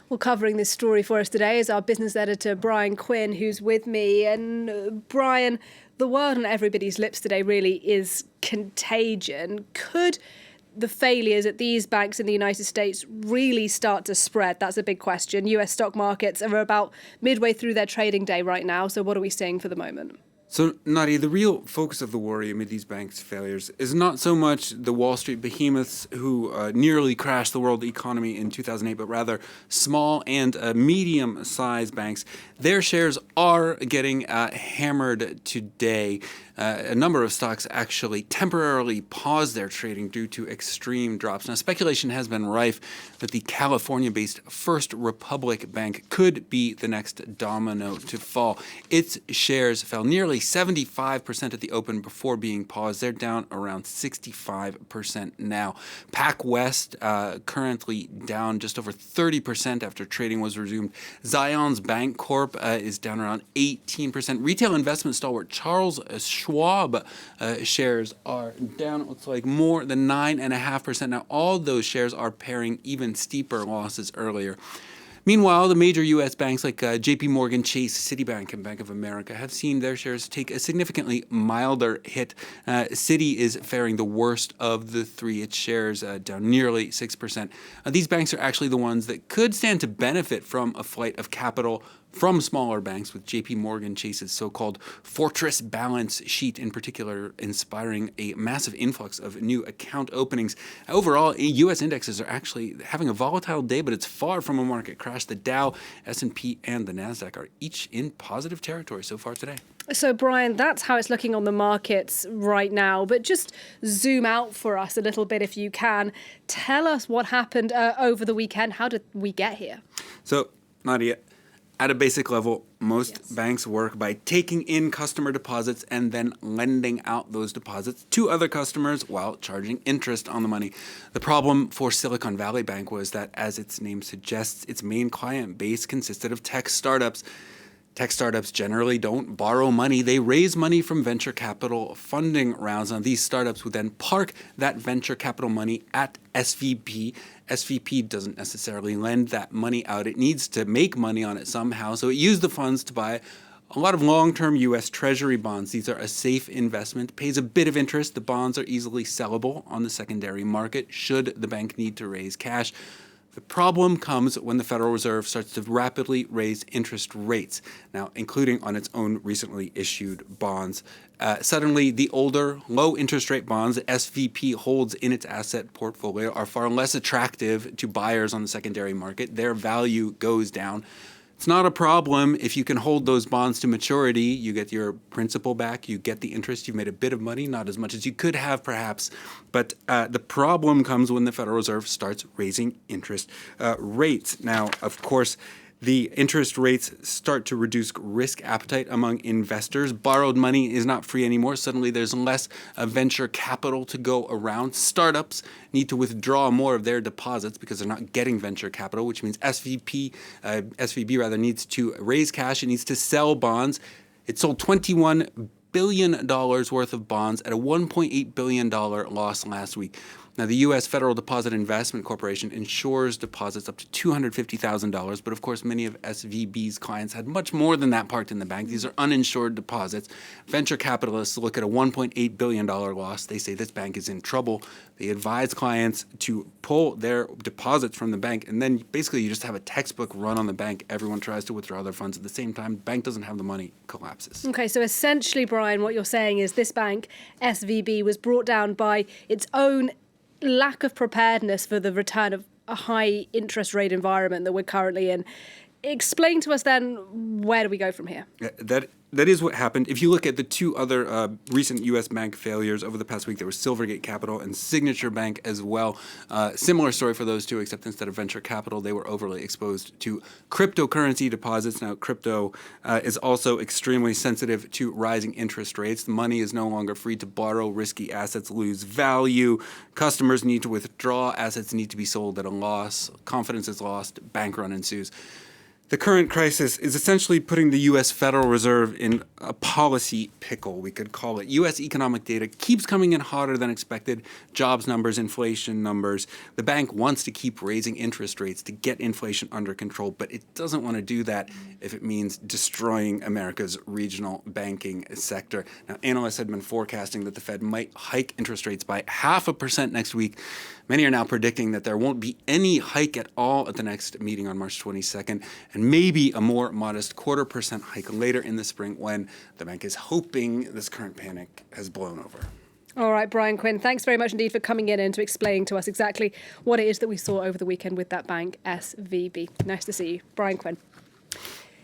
Well, covering this story for us today is our business editor, Bryan Quinn, who's with me. And Bryan, the word on everybody's lips today really is contagion. Could the failures at these banks in the United States really start to spread? That's a big question. US stock markets are about midway through their trading day right now. So what are we seeing for the moment? So, Nadia, the real focus of the worry amid these banks' failures is not so much the Wall Street behemoths who nearly crashed the world economy in 2008, but rather small and medium-sized banks. Their shares are getting hammered today. A number of stocks actually temporarily paused their trading due to extreme drops. Now, speculation has been rife that the California-based First Republic Bank could be the next domino to fall. Its shares fell nearly 75% at the open before being paused. They're down around 65% now. PacWest currently down just over 30% after trading was resumed. Zions Bank Corp is down around 18%. Retail investment stalwart Charles Schwab shares are down, it looks like, more than 9.5%. Now, all those shares are pairing even steeper losses earlier. Meanwhile, the major U.S. banks like J.P. Morgan, Chase, Citibank, and Bank of America have seen their shares take a significantly milder hit. Citi is faring the worst of the three. Its shares down nearly 6%. These banks are actually the ones that could stand to benefit from a flight of capital from smaller banks, with J.P. Morgan Chase's so-called fortress balance sheet in particular inspiring a massive influx of new account openings. Overall, U.S. indexes are actually having a volatile day, but it's far from a market crash. The Dow, S&P, and the Nasdaq are each in positive territory so far today. So, Bryan, that's how it's looking on the markets right now. But just zoom out for us a little bit if you can. Tell us what happened over the weekend. How did we get here? So, Nadia, at a basic level, most banks work by taking in customer deposits and then lending out those deposits to other customers while charging interest on the money. The problem for Silicon Valley Bank was that, as its name suggests, its main client base consisted of tech startups. Tech startups generally don't borrow money. They raise money from venture capital funding rounds. Now, these startups would then park that venture capital money at SVP. SVP doesn't necessarily lend that money out. It needs to make money on it somehow. So it used the funds to buy a lot of long-term U.S. Treasury bonds. These are a safe investment, pays a bit of interest. The bonds are easily sellable on the secondary market should the bank need to raise cash. The problem comes when the Federal Reserve starts to rapidly raise interest rates, now including on its own recently issued bonds. Suddenly, the older, low-interest rate bonds that SVP holds in its asset portfolio are far less attractive to buyers on the secondary market. Their value goes down. It's not a problem if you can hold those bonds to maturity. You get your principal back, you get the interest, you've made a bit of money, not as much as you could have perhaps. But the problem comes when the Federal Reserve starts raising interest rates. Now, of course, the interest rates start to reduce risk appetite among investors. Borrowed money is not free anymore. Suddenly there's less venture capital to go around. Startups need to withdraw more of their deposits because they're not getting venture capital, which means SVB needs to raise cash. It needs to sell bonds. It sold $21 billion worth of bonds at a $1.8 billion loss last week. Now, the U.S. Federal Deposit Investment Corporation insures deposits up to $250,000, but of course, many of SVB's clients had much more than that parked in the bank. These are uninsured deposits. Venture capitalists look at a $1.8 billion loss. They say this bank is in trouble. They advise clients to pull their deposits from the bank, and then basically you just have a textbook run on the bank. Everyone tries to withdraw their funds at the same time. The bank doesn't have the money, collapses. Okay, so essentially, Bryan, what you're saying is this bank, SVB, was brought down by its own lack of preparedness for the return of a high interest rate environment that we're currently in. Explain to us then, where do we go from here? That is what happened. If you look at the two other recent U.S. bank failures over the past week, there was Silvergate Capital and Signature Bank as well. Similar story for those two, except instead of venture capital, they were overly exposed to cryptocurrency deposits. Now, crypto is also extremely sensitive to rising interest rates. The money is no longer free to borrow. Risky assets lose value. Customers need to withdraw. Assets need to be sold at a loss. Confidence is lost. Bank run ensues. The current crisis is essentially putting the U.S. Federal Reserve in a policy pickle, we could call it. U.S. economic data keeps coming in hotter than expected. Jobs numbers, inflation numbers. The bank wants to keep raising interest rates to get inflation under control, but it doesn't want to do that if it means destroying America's regional banking sector. Now, analysts had been forecasting that the Fed might hike interest rates by 0.5% next week. Many are now predicting that there won't be any hike at all at the next meeting on March 22nd, and maybe a more modest 0.25% hike later in the spring when the bank is hoping this current panic has blown over. All right, Bryan Quinn, thanks very much indeed for coming in and to explaining to us exactly what it is that we saw over the weekend with that bank, SVB. Nice to see you. Bryan Quinn.